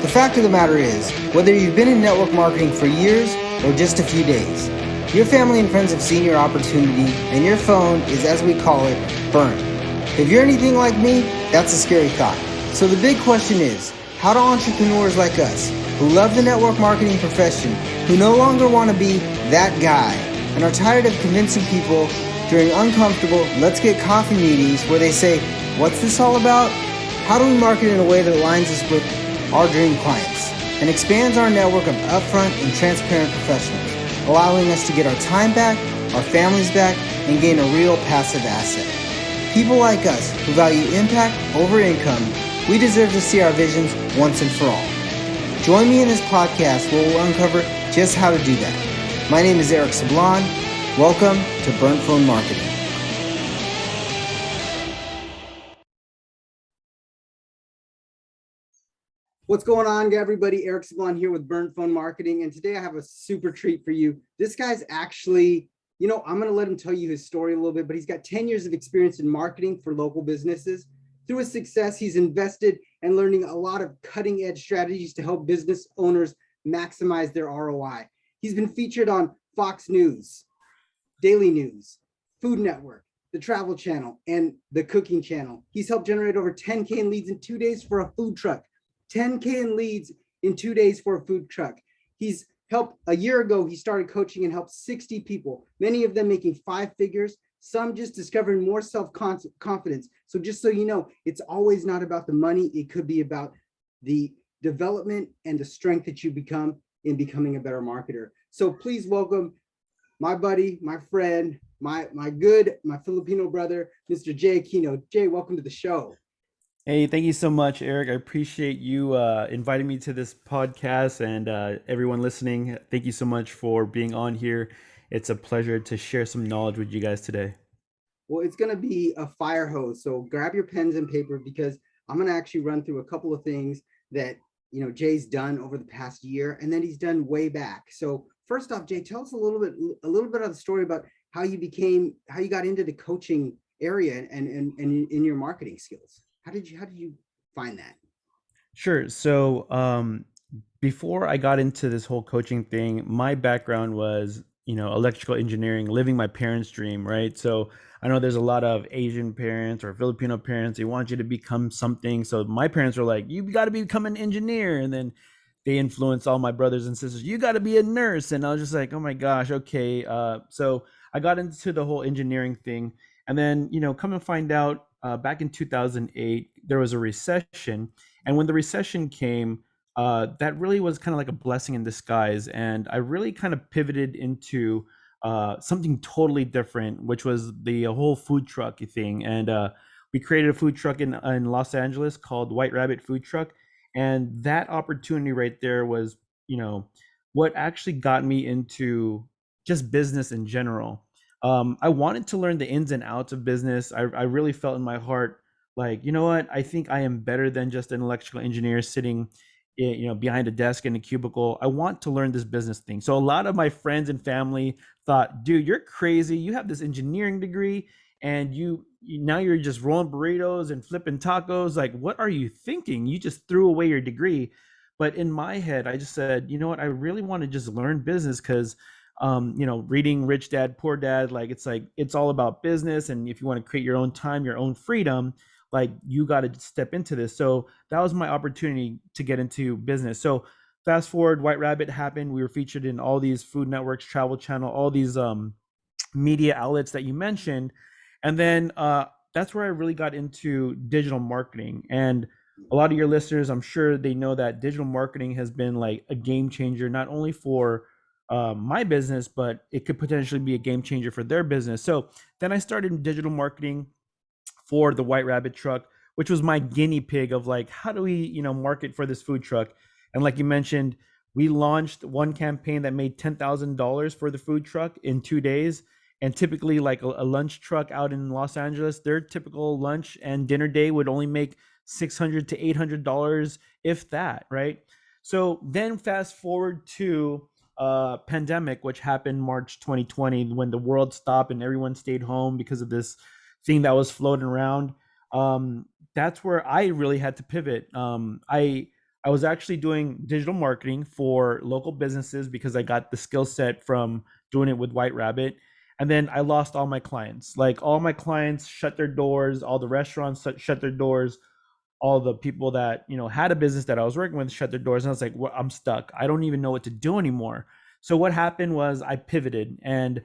The fact of the matter is, whether you've been in network marketing for years or just a few days, your family and friends have seen your opportunity and your phone is, as we call it, burned. If you're anything like me, that's a scary thought. So the big question is, how do entrepreneurs like us, who love the network marketing profession, who no longer want to be that guy, and are tired of convincing people during uncomfortable let's get coffee meetings where they say, what's this all about? How do we market in a way that aligns us with our dream clients and expands our network of upfront and transparent professionals, allowing us to get our time back, our families back, and gain a real passive asset? People like us who value impact over income, we deserve to see our visions once and for all. Join me in this podcast where we'll uncover just how to do that. My name is Eric Sablon. Welcome to Burnt Phone Marketing. What's going on, everybody? Eric Sablon here with Burnt Phone Marketing, and today I have a super treat for you. This guy's actually, I'm going to let him tell you his story a little bit, but he's got 10 years of experience in marketing for local businesses. Through his success, he's invested and learning a lot of cutting-edge strategies to help business owners maximize their ROI. He's been featured on Fox News, Daily News, Food Network, the Travel Channel, and the Cooking Channel. He's helped generate over 10K in leads in 2 days for a food truck. 10K in leads in 2 days for a food truck. He's helped, a year ago, he started coaching and helped 60 people, many of them making 5 figures, some just discovering more self-confidence. So just so you know, it's always not about the money. It could be about the development and the strength that you become in becoming a better marketer. So please welcome my buddy, my friend, my Filipino brother, Mr. Jay Aquino. Jay, welcome to the show. Hey, thank you so much, Eric. I appreciate you inviting me to this podcast and everyone listening. Thank you so much for being on here. It's a pleasure to share some knowledge with you guys today. Well, it's going to be a fire hose. So grab your pens and paper because I'm going to actually run through a couple of things that, Jay's done over the past year, and then he's done way back. So first off, Jay, tell us a little bit of the story about how you got into the coaching area and in your marketing skills. How did you find that? Sure. So before I got into this whole coaching thing, my background was, electrical engineering, living my parents' dream, right? So I know there's a lot of Asian parents or Filipino parents, they want you to become something. So my parents were like, you got to become an engineer. And then they influenced all my brothers and sisters, you got to be a nurse. And I was just like, oh my gosh, okay. So I got into the whole engineering thing. And then, come and find out, back in 2008, there was a recession. And when the recession came, that really was kind of like a blessing in disguise. And I really kind of pivoted into something totally different, which was the whole food truck thing. And we created a food truck in Los Angeles called White Rabbit Food Truck. And that opportunity right there was, what actually got me into just business in general. I wanted to learn the ins and outs of business. I really felt in my heart, like, you know what? I think I am better than just an electrical engineer sitting, behind a desk in a cubicle. I want to learn this business thing. So a lot of my friends and family thought, dude, you're crazy. You have this engineering degree and now you're just rolling burritos and flipping tacos. Like, what are you thinking? You just threw away your degree. But in my head, I just said, you know what? I really want to just learn business because reading Rich Dad, Poor Dad, like it's all about business. And if you want to create your own time, your own freedom, like you got to step into this. So that was my opportunity to get into business. So fast forward, White Rabbit happened. We were featured in all these Food Networks, Travel Channel, all these media outlets that you mentioned. And then that's where I really got into digital marketing. And a lot of your listeners, I'm sure they know that digital marketing has been like a game changer, not only for my business, but it could potentially be a game changer for their business. So then I started digital marketing for the White Rabbit truck, which was my guinea pig of like, how do we, market for this food truck? And like you mentioned, we launched one campaign that made $10,000 for the food truck in 2 days. And typically like a lunch truck out in Los Angeles, their typical lunch and dinner day would only make $600 to $800, if that, right? So then fast forward to pandemic, which happened March 2020, when the world stopped and everyone stayed home because of this thing that was floating around. That's where I really had to pivot. I I was actually doing digital marketing for local businesses because I got the skill set from doing it with White Rabbit. And then I lost all my clients. Like all my clients shut their doors, all the restaurants shut their doors, all the people that had a business that I was working with shut their doors, and I was like, well, I'm stuck. I don't even know what to do anymore. So what happened was I pivoted, and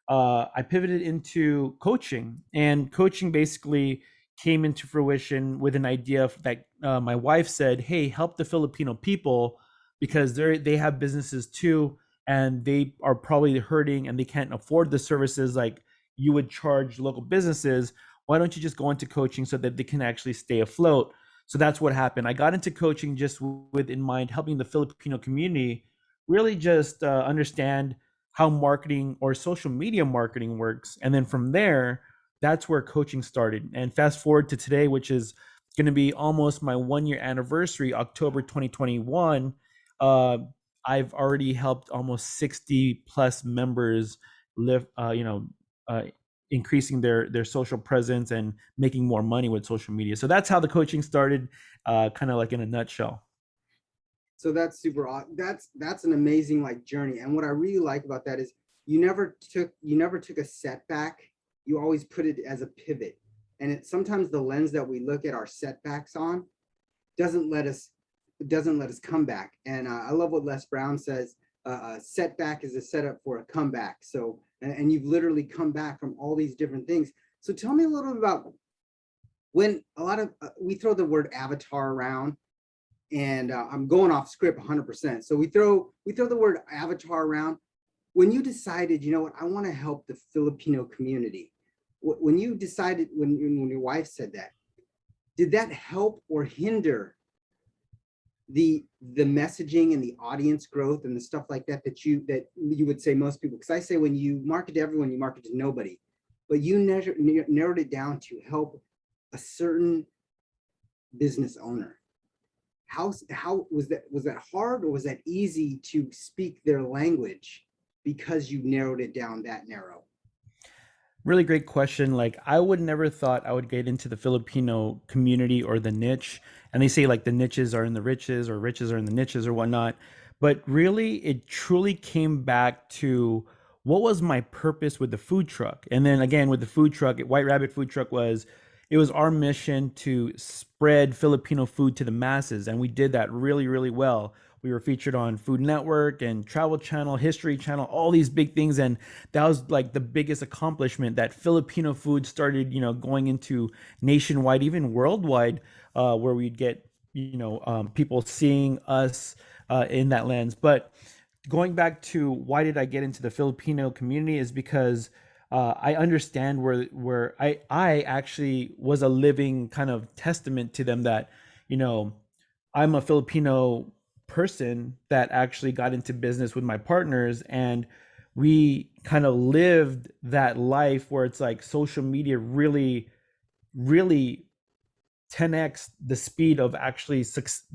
I pivoted into coaching, and coaching basically came into fruition with an idea that my wife said, "Hey, help the Filipino people because they have businesses too, and they are probably hurting, and they can't afford the services like you would charge local businesses. Why don't you just go into coaching so that they can actually stay afloat?" So that's what happened. I got into coaching just with in mind helping the Filipino community really just understand how marketing or social media marketing works. And then from there, that's where coaching started. And fast forward to today, which is going to be almost my 1 year anniversary, October 2021. Uh, I've already helped almost 60 plus members live, uh, increasing their social presence and making more money with social media. So that's how the coaching started, kind of like in a nutshell. So that's super that's an amazing like journey. And what I really like about that is you never took a setback. You always put it as a pivot. And sometimes the lens that we look at our setbacks on doesn't let us come back. And I love what Les Brown says. A setback is a setup for a comeback. So and you've literally come back from all these different things. So tell me a little bit about when a lot of we throw the word avatar around, and I'm going off script 100%. So we throw the word avatar around. When you decided, you know what, I want to help the Filipino community. When you decided, when your wife said that, did that help or hinder the messaging and the audience growth and the stuff like that that you would say most people? Because I say when you market to everyone, you market to nobody, but you narrowed it down to help a certain business owner. How was that hard, or was that easy to speak their language because you narrowed it down that narrow? Really great question. Like I would never thought I would get into the Filipino community or the niche. And they say like the niches are in the riches or riches are in the niches or whatnot. But really, it truly came back to what was my purpose with the food truck. And then again, with the food truck, White Rabbit Food Truck it was our mission to spread Filipino food to the masses. And we did that really, really well. We were featured on Food Network and Travel Channel, History Channel, all these big things. And that was like the biggest accomplishment that Filipino food started, going into nationwide, even worldwide, where we'd get, people seeing us in that lens. But going back to why did I get into the Filipino community is because I understand where I actually was a living kind of testament to them that, you know, I'm a Filipino person that actually got into business with my partners, and we kind of lived that life where it's like social media really, really 10x the speed of actually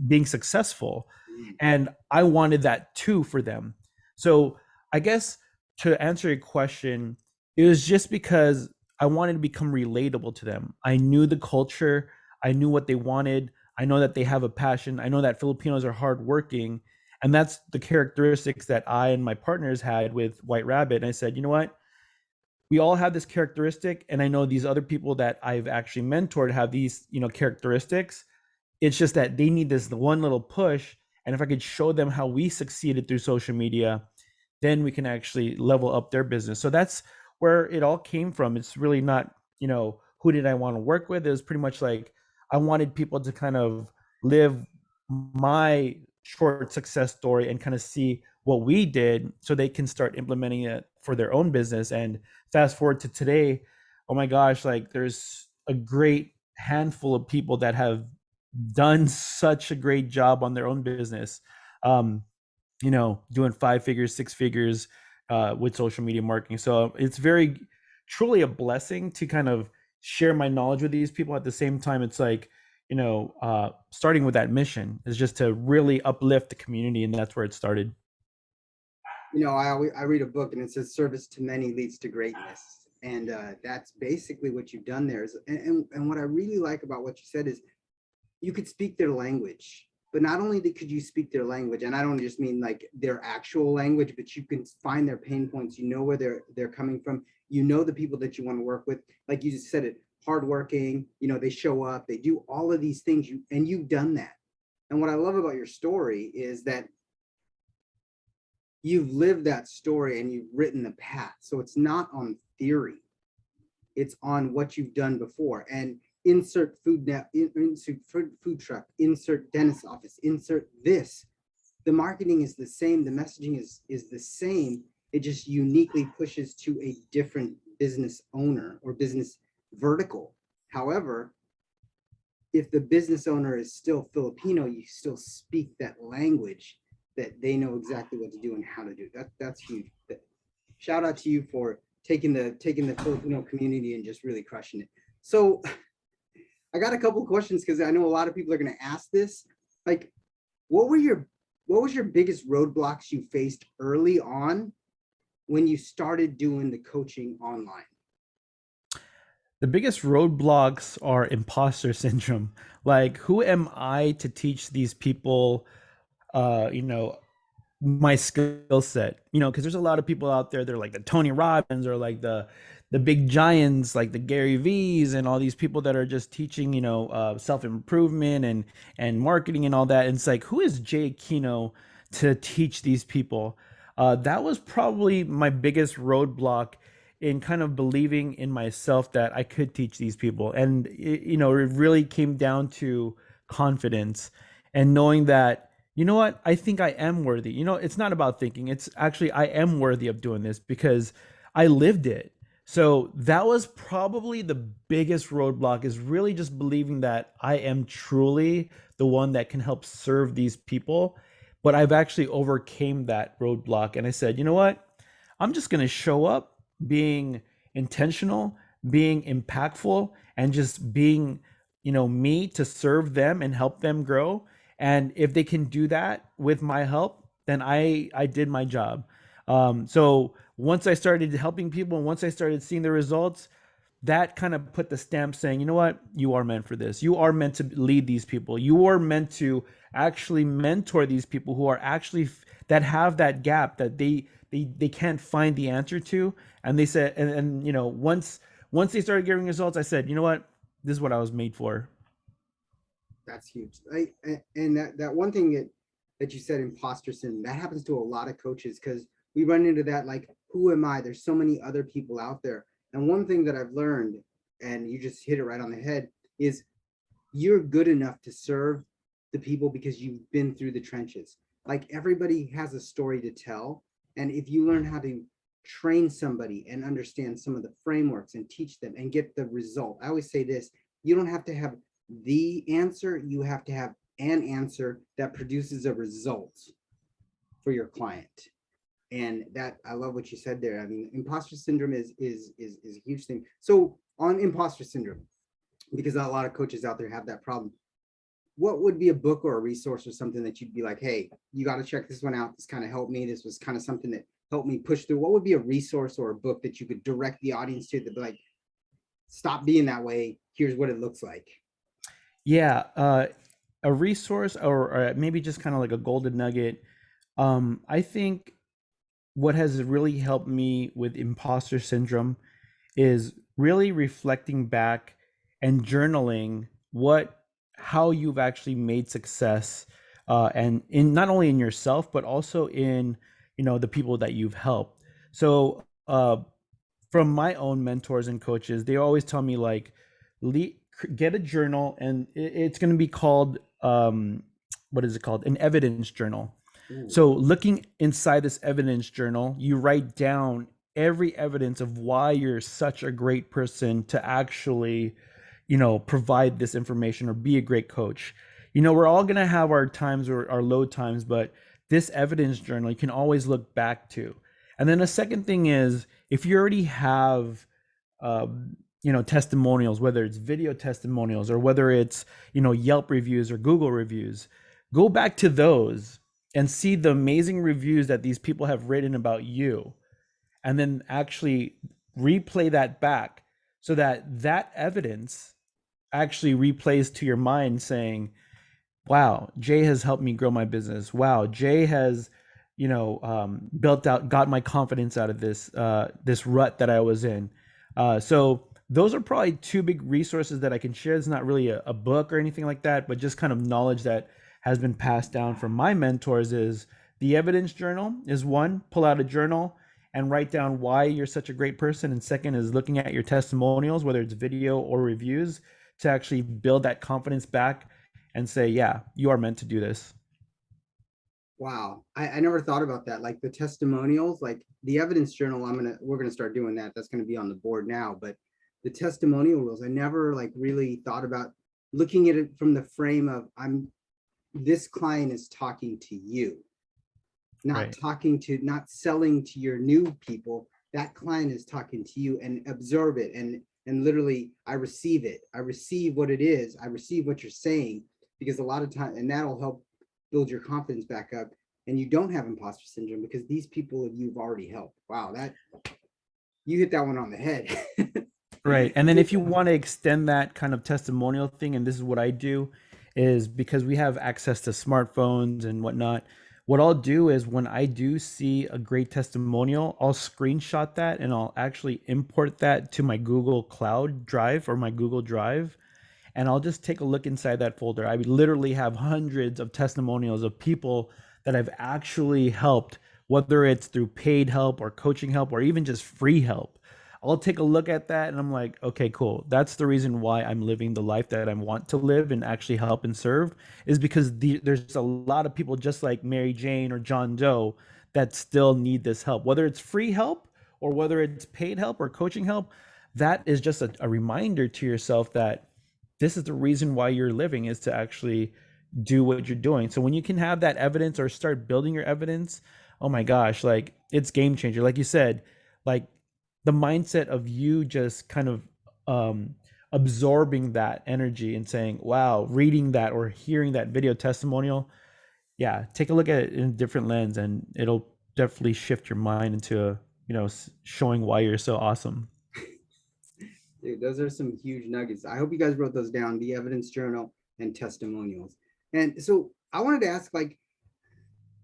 being successful. Mm. And I wanted that too for them. So I guess to answer your question, it was just because I wanted to become relatable to them. I knew the culture, I knew what they wanted. I know that they have a passion. I know that Filipinos are hardworking. And that's the characteristics that I and my partners had with White Rabbit. And I said, you know what? We all have this characteristic, and I know these other people that I've actually mentored have these characteristics. It's just that they need this one little push, and if I could show them how we succeeded through social media, then we can actually level up their business. So that's where it all came from. It's really not, who did I want to work with? It was pretty much like I wanted people to kind of live my short success story and kind of see what we did so they can start implementing it for their own business. And fast forward to today, oh my gosh, like there's a great handful of people that have done such a great job on their own business. Um, doing 5 figures, 6 figures with social media marketing. So it's very truly a blessing to kind of share my knowledge with these people. At the same time, it's like, starting with that mission is just to really uplift the community. And that's where it started. I read a book and it says service to many leads to greatness. And that's basically what you've done there. And what I really like about what you said is you could speak their language. but not only could you speak their language, and I don't just mean like their actual language, but you can find their pain points. You know where they're coming from. You know the people that you want to work with. Like you just said it, hardworking. You know, they show up. They do all of these things. You've done that. And what I love about your story is that you've lived that story and you've written the path. So it's not on theory. It's on what you've done before. And insert insert food truck, insert dentist office, insert this. The marketing is the same. The messaging is the same. It just uniquely pushes to a different business owner or business vertical. However, if the business owner is still Filipino, you still speak that language that they know exactly what to do and how to do. That's huge. Shout out to you for taking the Filipino community and just really crushing it. So I got a couple of questions because I know a lot of people are going to ask this. Like, what was your biggest roadblocks you faced early on when you started doing the coaching online? The biggest roadblocks are imposter syndrome. Like, who am I to teach these people, you know, my skill set? You know, because there's a lot of people out there, they're like the Tony Robbins or like the big giants, like the Gary V's and all these people that are just teaching, you know, self-improvement and marketing and all that. And it's like, who is Jay Aquino to teach these people? That was probably my biggest roadblock in kind of believing in myself that I could teach these people. And you know, it really came down to confidence and knowing that, you know what, I think I am worthy. You know, it's not about thinking, it's actually, I am worthy of doing this because I lived it. So that was probably the biggest roadblock, is really just believing that I am truly the one that can help serve these people. But I've actually overcame that roadblock. And I said, you know what? I'm just going to show up being intentional, being impactful, and just being, you know, me to serve them and help them grow. And if they can do that with my help, then I did my job. So once I started helping people and once I started seeing the results, that kind of put the stamp saying, you know what, you are meant for this. You are meant to lead these people. You are meant to actually mentor these people who are actually that have that gap that they can't find the answer to. And they said, and you know, once they started getting results, I said, you know what, this is what I was made for. That's huge. And that one thing that you said, imposter syndrome, that happens to a lot of coaches because we run into that, like, who am I? There's so many other people out there. And one thing that I've learned, and you just hit it right on the head, is you're good enough to serve the people because you've been through the trenches. Like, everybody has a story to tell. And if you learn how to train somebody and understand some of the frameworks and teach them and get the result, I always say this, you don't have to have the answer, you have to have an answer that produces a result for your client. And that, I love what you said there. I mean, imposter syndrome is a huge thing. So on imposter syndrome, because a lot of coaches out there have that problem, what would be a book or a resource or something that you'd be like, hey, you got to check this one out, this kind of helped me, this was kind of something that helped me push through? What would be a resource or a book that you could direct the audience to, that be like, stop being that way, here's what it looks like? Yeah, a resource or maybe just kind of like a golden nugget. I think what has really helped me with imposter syndrome is really reflecting back and journaling how you've actually made success, and in not only in yourself but also in, you know, the people that you've helped. So from my own mentors and coaches, they always tell me like, get a journal, and it's going to be called, what is it called, an evidence journal. Ooh. So looking inside this evidence journal, you write down every evidence of why you're such a great person to actually, you know, provide this information or be a great coach. You know, we're all going to have our times or our low times, but this evidence journal you can always look back to. And then the second thing is, if you already have, you know, testimonials, whether it's video testimonials or whether it's, you know, Yelp reviews or Google reviews, go back to those and see the amazing reviews that these people have written about you, and then actually replay that back so that that evidence actually replays to your mind saying, wow, Jay has helped me grow my business. Wow, Jay has, got my confidence out of this rut that I was in. So those are probably two big resources that I can share. It's not really a book or anything like that, but just kind of knowledge that has been passed down from my mentors. Is the evidence journal is one. Pull out a journal and write down why you're such a great person. And second is looking at your testimonials, whether it's video or reviews, to actually build that confidence back and say, yeah, you are meant to do this. Wow. I never thought about that. Like the testimonials, like the evidence journal, we're gonna start doing that. That's gonna be on the board now. But the testimonial rules, I never like really thought about looking at it from the frame of this client is talking to you, Right. not selling to your new people. That client is talking to you, and absorb it, and literally I receive it. I receive what it is. I receive what you're saying, because a lot of time, and that'll help build your confidence back up, and you don't have imposter syndrome because these people you've already helped. Wow, that you hit that one on the head. Right. And then if you want to extend that kind of testimonial thing, and this is what I do, is because we have access to smartphones and whatnot, what I'll do is when I do see a great testimonial, I'll screenshot that and I'll actually import that to my Google Cloud Drive or my Google Drive. And I'll just take a look inside that folder. I literally have hundreds of testimonials of people that I've actually helped, whether it's through paid help or coaching help or even just free help. I'll take a look at that and I'm like, okay, cool. That's the reason why I'm living the life that I want to live and actually help and serve, is because there's a lot of people just like Mary Jane or John Doe that still need this help, whether it's free help or whether it's paid help or coaching help. That is just a reminder to yourself that this is the reason why you're living, is to actually do what you're doing. So when you can have that evidence or start building your evidence, oh my gosh, like it's game changer. Like you said, like the mindset of you just kind of um, absorbing that energy and saying, wow, reading that or hearing that video testimonial, yeah, take a look at it in a different lens and it'll definitely shift your mind into, showing why you're so awesome. Dude, those are some huge nuggets. I hope you guys wrote those down, the evidence journal and testimonials. And so I wanted to ask, like,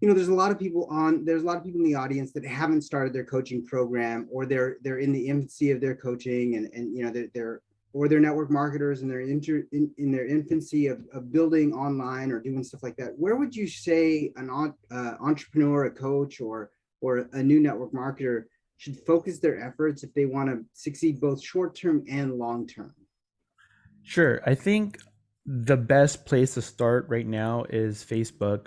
there's a lot of people in the audience that haven't started their coaching program, or they're in the infancy of their coaching, and they're network marketers and they're in their infancy of building online or doing stuff like that. Where would you say an entrepreneur, a coach, or a new network marketer should focus their efforts if they want to succeed both short term and long term? Sure. I think the best place to start right now is Facebook.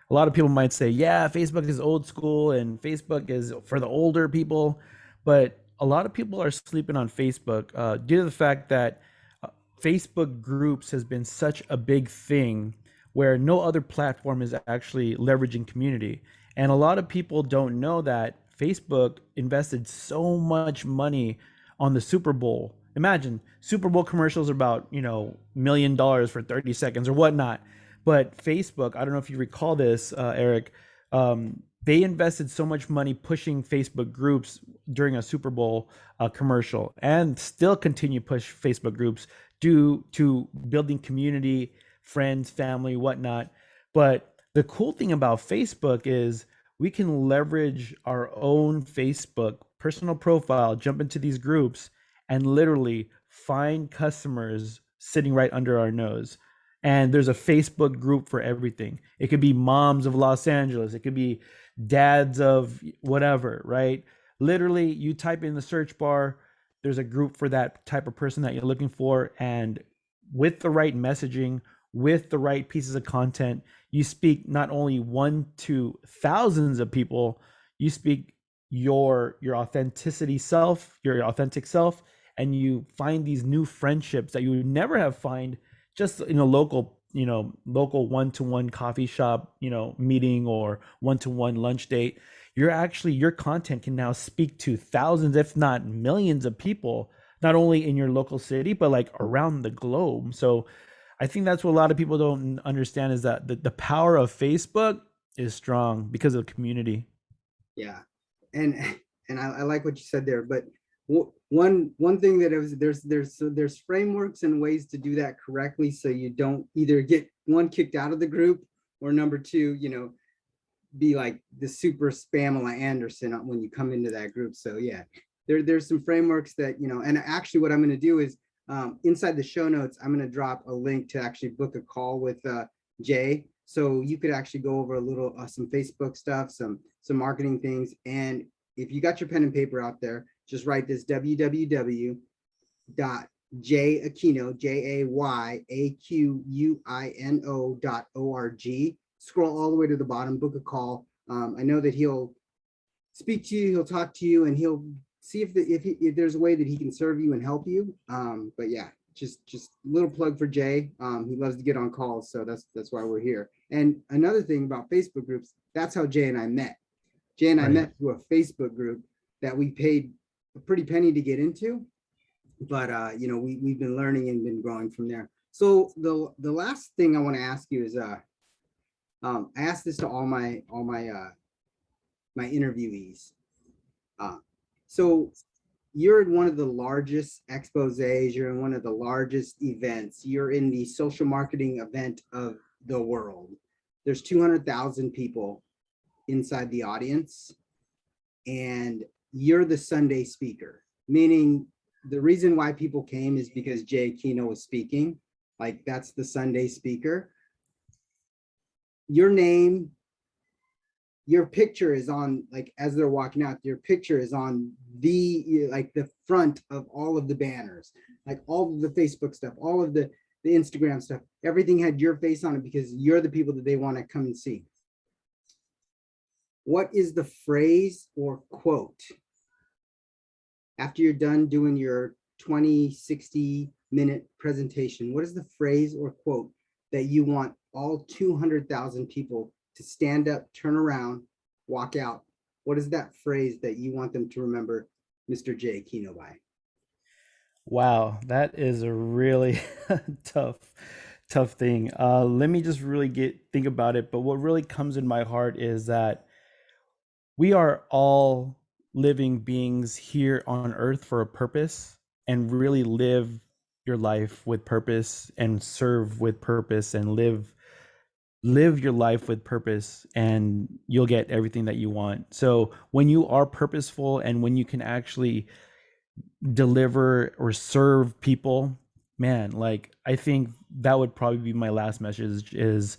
A lot of people might say, yeah, Facebook is old school and Facebook is for the older people. But a lot of people are sleeping on Facebook due to the fact that uh, Facebook groups has been such a big thing where no other platform is actually leveraging community. And a lot of people don't know that Facebook invested so much money on the Super Bowl. Imagine Super Bowl commercials are about, $1 million for 30 seconds or whatnot. But Facebook, I don't know if you recall this, Eric, they invested so much money pushing Facebook groups during a Super Bowl commercial, and still continue to push Facebook groups due to building community, friends, family, whatnot. But the cool thing about Facebook is we can leverage our own Facebook personal profile, jump into these groups, and literally find customers sitting right under our nose. And there's a Facebook group for everything. It could be moms of Los Angeles, it could be dads of whatever, right? Literally, you type in the search bar, there's a group for that type of person that you're looking for. And with the right messaging, with the right pieces of content, you speak not only one to thousands of people, you speak your authenticity self, your authentic self, and you find these new friendships that you would never have find just in a local one-to-one coffee shop, meeting, or one-to-one lunch date. Your content can now speak to thousands, if not millions of people, not only in your local city, but like around the globe. So I think that's what a lot of people don't understand, is that the power of Facebook is strong because of community. Yeah, and I like what you said there, but one thing that there's frameworks and ways to do that correctly, so you don't either get one, kicked out of the group, or number two, be like the super Spamela Anderson when you come into that group. So yeah, there's some frameworks that, and actually what I'm going to do is inside the show notes, I'm going to drop a link to actually book a call with Jay. So you could actually go over a little, some Facebook stuff, some marketing things. And if you got your pen and paper out there, just write this www.jayaquino, JAYAQUINO.org. Scroll all the way to the bottom, book a call. I know that he'll speak to you, he'll talk to you, and he'll see if there's a way that he can serve you and help you. But yeah, just a little plug for Jay. He loves to get on calls, so that's why we're here. And another thing about Facebook groups, that's how Jay and I met. Jay and I met through a Facebook group that we paid a pretty penny to get into, but we've been learning and been growing from there. So the last thing I want to ask you is, I asked this to all my interviewees. So you're in one of the largest exposés, you're in one of the largest events, you're in the social marketing event of the world. There's 200,000 people inside the audience, and you're the Sunday speaker, meaning the reason why people came is because Jay Aquino was speaking. Like, that's the Sunday speaker. Your name, your picture is on, like, as they're walking out, your picture is on the front of all of the banners, like all of the Facebook stuff, all of the Instagram stuff, everything had your face on it because you're the people that they want to come and see. What is the phrase or quote after you're done doing your 60-minute presentation? What is the phrase or quote that you want all 200,000 people to stand up, turn around, walk out? What is that phrase that you want them to remember Mr. Jay Aquino by? Wow, that is a really tough thing. Let me just really think about it. But what really comes in my heart is that we are all living beings here on earth for a purpose, and really live your life with purpose and serve with purpose and live your life with purpose, and you'll get everything that you want. So when you are purposeful and when you can actually deliver or serve people, man, like, I think that would probably be my last message, is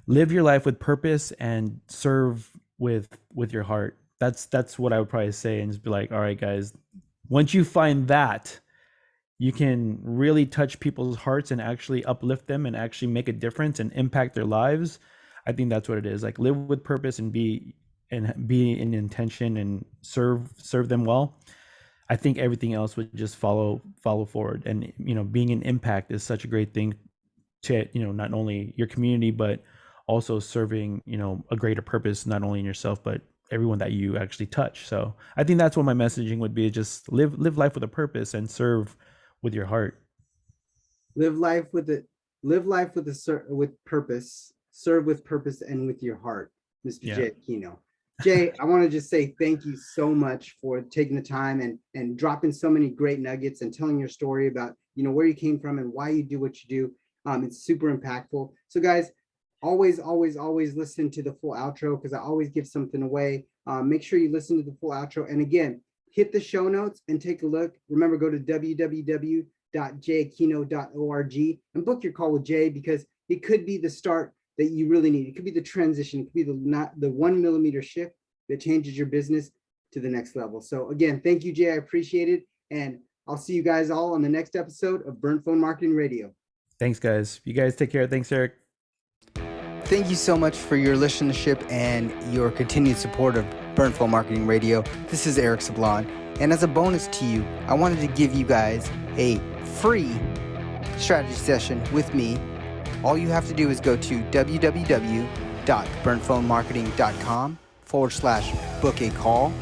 live your life with purpose and serve with your heart. That's what I would probably say, and just be like, all right, guys, once you find that, you can really touch people's hearts and actually uplift them and actually make a difference and impact their lives. I think that's what it is. Like, live with purpose and be in intention and serve them well. I think everything else would just follow forward. And being an impact is such a great thing to not only your community, but also serving a greater purpose, not only in yourself but everyone that you actually touch. So I think that's what my messaging would be: just live life with a purpose and serve with your heart. Live life with purpose, serve with purpose, and with your heart, Mr. Jay Aquino. Jay, I want to just say thank you so much for taking the time and dropping so many great nuggets and telling your story about where you came from and why you do what you do. It's super impactful. So guys, always listen to the full outro, because I always give something away. Make sure you listen to the full outro. And again, hit the show notes and take a look. Remember, go to www.jayaquino.org and book your call with Jay, because it could be the start that you really need. It could be the transition. It could be the 1 millimeter shift that changes your business to the next level. So again, thank you, Jay. I appreciate it. And I'll see you guys all on the next episode of Burnt Phone Marketing Radio. Thanks, guys. You guys take care. Thanks, Eric. Thank you so much for your listenership and your continued support of Burnt Phone Marketing Radio. This is Eric Sablon. And as a bonus to you, I wanted to give you guys a free strategy session with me. All you have to do is go to www.burnphonemarketing.com/book a call,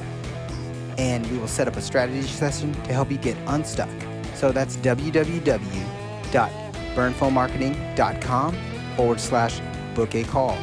and we will set up a strategy session to help you get unstuck. So that's www.burnphonemarketing.com/book a call.